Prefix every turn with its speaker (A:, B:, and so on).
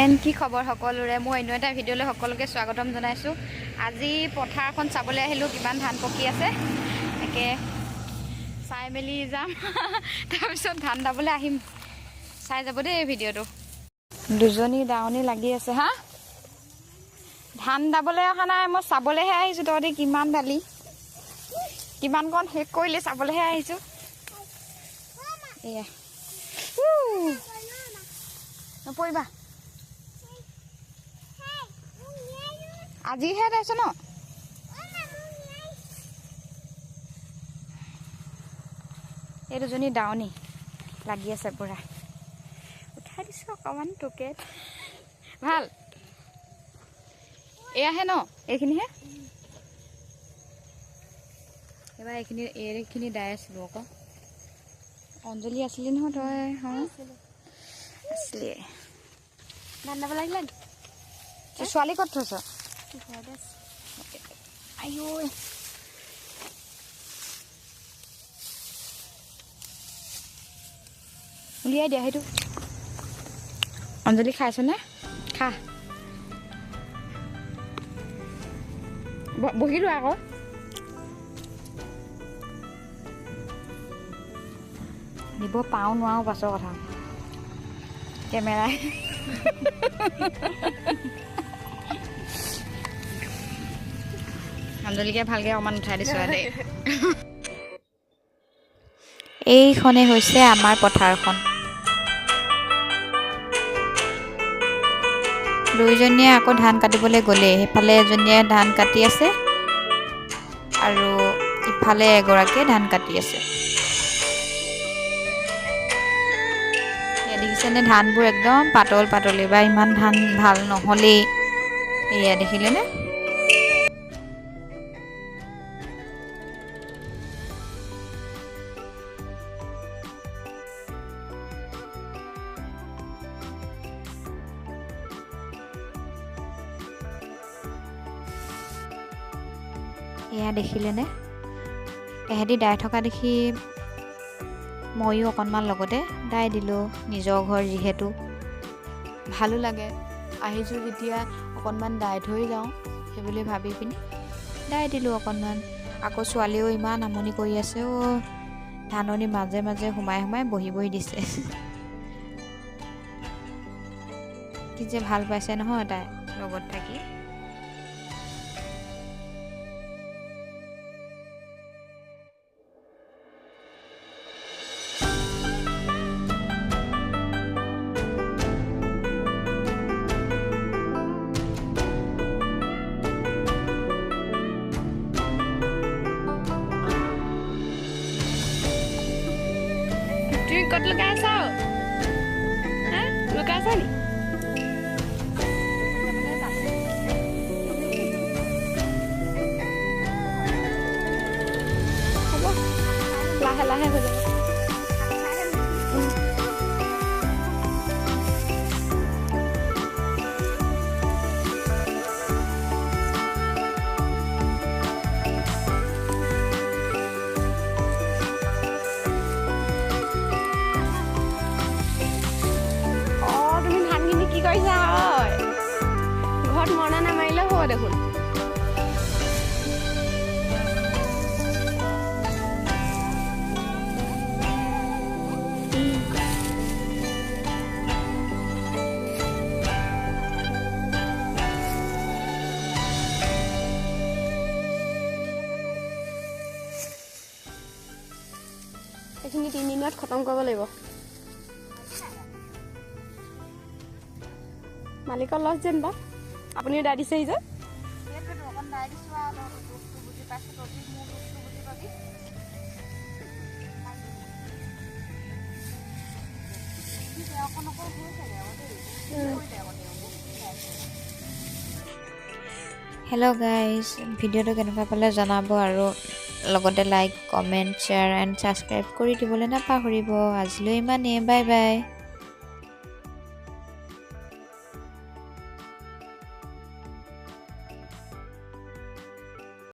A: Friend কি খবৰ সকলোৰে মই অন্য এটা ভিডিঅ'লৈ সকলোকে স্বাগতম জনাইছোঁ। আজি পথাৰখন চাবলৈ আহিলোঁ, কিমান ধান পকি আছে একে চাই মেলি যাম। তাৰপিছত ধান দাবলৈ আহিম, চাই যাব দেই ভিডিঅ'টো। দুজনী দাৱনী লাগি আছে। হা ধান দাবলৈ অহা নাই, মই চাবলৈহে আহিছোঁ। তহঁতি কিমান দালি কিমানকণ শেষ কৰিলে চাবলৈহে আহিছোঁ। এয়া নপৰিবা, আজিহে আহিছ ন? এই দুজনী দাৱনী লাগি আছে পুৰা। উঠাই দিছোঁ অকণমান তোকে। ভাল এয়াহে ন? এইখিনিহে এইবাৰ এইখিনি দাই আছিলোঁ আকৌ। অঞ্জলি আছিলি নহয় তই? আছিলি। ধান দাব লাগিলে ছোৱালী ক'ত থৈছ? আইঐ উলিয়াই দিয়া সেইটো। অঞ্জলি খাইছনে? খা, বহিলোঁ আকৌ। দিব পাওঁ নোৱাৰো পাছৰ কথা, কেমেৰাই অঞ্জলিকে ভালকৈ অকণমান উঠাই দিছোঁ আৰু দেই। এইখনেই হৈছে আমাৰ পথাৰখন। দুইজনীয়ে আকৌ ধান কাটিবলৈ গ'লেই। সেইফালে এজনীয়ে ধান কাটি আছে আৰু ইফালে এগৰাকীয়ে ধান কাটি আছে। দেখিছেনে ধানবোৰ একদম পাতল পাতল। এইবাৰ ইমান ধান ভাল নহ'লেই। এয়া দেখিলেনে? এয়া দেখিলেনে? এহেঁতি দাই থকা দেখি ময়ো অকণমান লগতে দাই দিলোঁ। নিজৰ ঘৰ যিহেতু ভালো লাগে। আহিছোঁ যেতিয়া অকণমান দাই থৈ যাওঁ সেইবুলি ভাবি পিনি দাই দিলোঁ অকণমান। আকৌ ছোৱালীও ইমান আমনি কৰি আছে। ধাননি মাজে মাজে সোমাই সোমাই বহি বহি দিছে। কি যে ভাল পাইছে নহয় তাই লগত থাকি। তুমি ক'ত লুকাই আছা? লুকাই আছা নি? হ'ব, লাহে লাহে হৈ যাব। কি কৰিছা হয়? ঘৰত মৰণা নামাৰিলেও হ'ব দেখোন। এইখিনি 3 দিনত খতম কৰিব লাগিব। মালিকৰ লছ যেনিবা আপুনিও দাই দিছেহি যে।
B: হেল্ল' গাইজ, ভিডিঅ'টো কেনেকুৱা পালে জনাব আৰু লগতে like, comment, share and subscribe কৰি দিবলৈ নাপাহৰিব। আজিলৈ ইমানেই, বাই বাই।